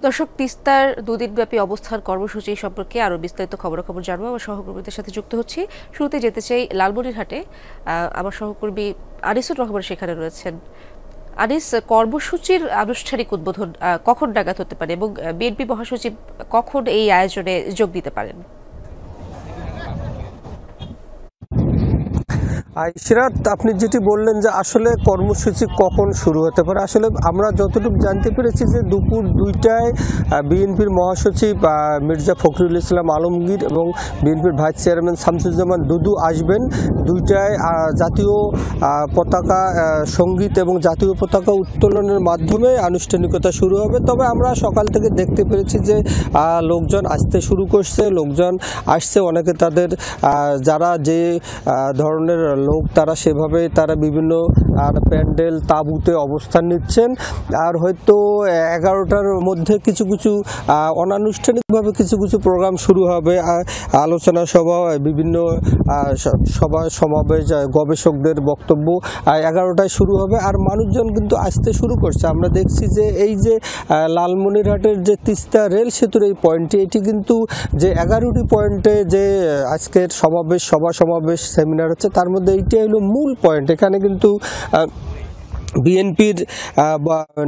দর্শক, তিস্তার দুদিনব্যাপী অবস্থান কর্মসূচি সম্পর্কে আরও বিস্তারিত খবরাখবর জানবো। আমার সহকর্মীদের সাথে যুক্ত হচ্ছি। শুরুতে যেতে চাই লালমনিরহাটে। আমার সহকর্মী আনিসুর রহমান সেখানে রয়েছেন। আনিস, কর্মসূচির আনুষ্ঠানিক উদ্বোধন কখন নাগাদ হতে পারে এবং বিএনপি মহাসচিব কখন এই আয়োজনে যোগ দিতে পারেন? ইশরাত, আপনি যেটি বললেন যে আসলে কর্মসূচি কখন শুরু হতে পারে, আসলে আমরা যতটুকু জানতে পেরেছি যে দুপুর 2টায় বিএনপির মহাসচিব মির্জা ফখরুল ইসলাম আলমগীর এবং বিএনপির ভাইস চেয়ারম্যান শামসুজ্জামান দুদু আসবেন। 2টায় জাতীয় পতাকা সঙ্গীত এবং জাতীয় পতাকা উত্তোলনের মাধ্যমে আনুষ্ঠানিকতা শুরু হবে। তবে আমরা সকাল থেকে দেখতে পেরেছি যে লোকজন আসতে শুরু করছে, লোকজন আসছে, অনেকে তাদের যারা যে ধরনের লোক তারা সেভাবে বিভিন্ন প্যান্ডেল তাঁবুতে অবস্থান নিচ্ছেন। আর হয়তো 11টার মধ্যে কিছু কিছু অনানুষ্ঠানিকভাবে কিছু কিছু প্রোগ্রাম শুরু হবে, আলোচনা সভা, বিভিন্ন সভা সমাবেশ, গবেষকদের বক্তব্য 11টায় শুরু হবে। আর মানুষজন কিন্তু আসতে শুরু করছে। আমরা দেখছি যে এই যে লালমনিরহাটের যে তিস্তা রেল সেতুর এই পয়েন্টটি, এটি কিন্তু যে 11টি পয়েন্টে যে আজকের সমাবেশ, সমাবেশ সেমিনার হচ্ছে, তার মধ্যে এইটাই হলো মূল পয়েন্ট। এখানে কিন্তু বিএনপির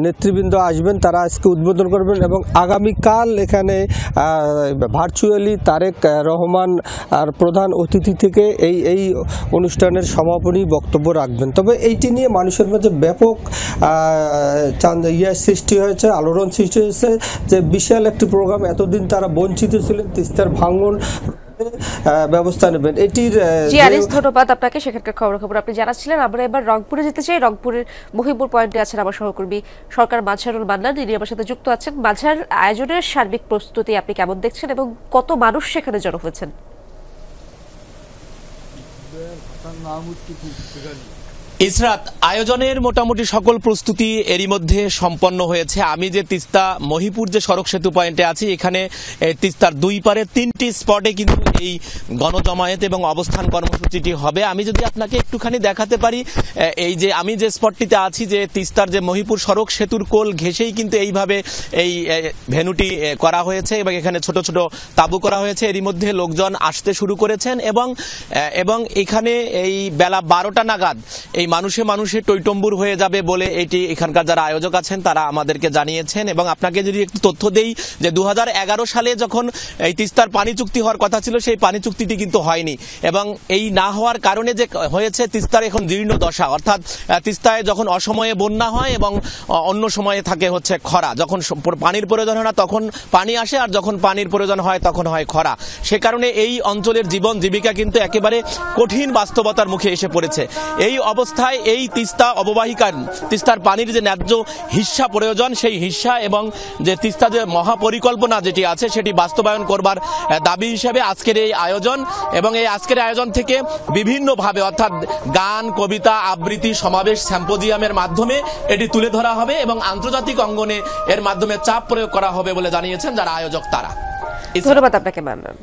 নেতৃবৃন্দ আসবেন, তারা আজকে উদ্বোধন করবেন এবং আগামীকাল এখানে ভার্চুয়ালি তারেক রহমান আর প্রধান অতিথি থেকে এই অনুষ্ঠানের সমাপনী বক্তব্য রাখবেন। তবে এইটি নিয়ে মানুষের মধ্যে ব্যাপক সৃষ্টি হয়েছে, আলোড়ন সৃষ্টি হয়েছে যে বিশাল একটি প্রোগ্রাম, এতদিন তারা বঞ্চিত ছিলেন, তিস্তার ভাঙন ব্যবস্থা নেবেন। এটির ধন্যবাদ আপনাকে, সেখানকার খবর আপনি জানাচ্ছিলেন। আমরা এবার রংপুরে যেতে চাই। রংপুরের মহিবুর পয়েন্টে আছেন আমার সহকর্মী সরকার মাঝহারুল মান্নান, যিনি আমার সাথে যুক্ত আছেন। মাঝহার, আয়োজনের সার্বিক প্রস্তুতি আপনি কেমন দেখছেন এবং কত মানুষ সেখানে জড়ো হয়েছেন? ইসরাত, আয়োজনের মোটামুটি সকল প্রস্তুতি এরই মধ্যে সম্পন্ন হয়েছে। আমি যে তিস্তা মহিপুর যে সড়ক সেতু পয়েন্টে আছি, এখানে তিস্তার দুই পারে 3টি স্পটে কিন্তু এই গণজমায়েত এবং অবস্থান কর্মসূচিটি হবে। আমি যদি আপনাকে একটুখানি দেখাতে পারি, এই যে আমি যে স্পটটিতে আছি, যে তিস্তার যে মহিপুর সড়ক সেতুর কোল ঘেঁষেই কিন্তু এইভাবে এই ভেন্যুটি করা হয়েছে এবং এখানে ছোট ছোট তাঁবু করা হয়েছে। এরই মধ্যে লোকজন আসতে শুরু করেছেন এবং এখানে এই বেলা 12টা নাগাদ এই মানুষে টইটম্বুর হয়ে যাবে বলে এটি এখানকার যারা আয়োজক আছেন তারা আমাদেরকে জানিয়েছেন। এবং আপনাকে যদি একটু তথ্য দেই, যে 2011 সালে যখন এই তিস্তার পানি চুক্তি হওয়ার কথা ছিল, সেই পানি চুক্তিটি কিন্তু হয়নি এবং এই না হওয়ার কারণে যে হয়েছে, তিস্তার এখন জীর্ণ দশা। অর্থাৎ তিস্তায় যখন অসময়ে বন্যা হয় এবং অন্য সময়ে থাকে হচ্ছে খরা, যখন পানির প্রয়োজন হয় না তখন পানি আসে, আর যখন পানির প্রয়োজন হয় তখন হয় খরা। সে কারণে এই অঞ্চলের জীবন জীবিকা কিন্তু একেবারে কঠিন বাস্তবতার মুখে এসে পড়েছে। এই অবস্থায় এই তিস্তা অববাহিকার তিস্তার পানির যে ন্যায্য হিস্সা প্রয়োজন, সেই হিস্সা এবং যে তিস্তা যে মহাপরিকল্পনা যেটি আছে সেটি বাস্তবায়ন করবার দাবি হিসেবে আজকের এই আয়োজন। এবং এই আজকের আয়োজন থেকে বিভিন্নভাবে, অর্থাৎ গান, কবিতা, আবৃত্তি, সমাবেশ, সিম্পোজিয়ামের মাধ্যমে এটি তুলে ধরা হবে এবং আন্তর্জাতিক অঙ্গনে এর মাধ্যমে চাপ প্রয়োগ করা হবে বলে জানিয়েছেন যারা আয়োজক তারা। ধন্যবাদ আপনাকে মান্নান।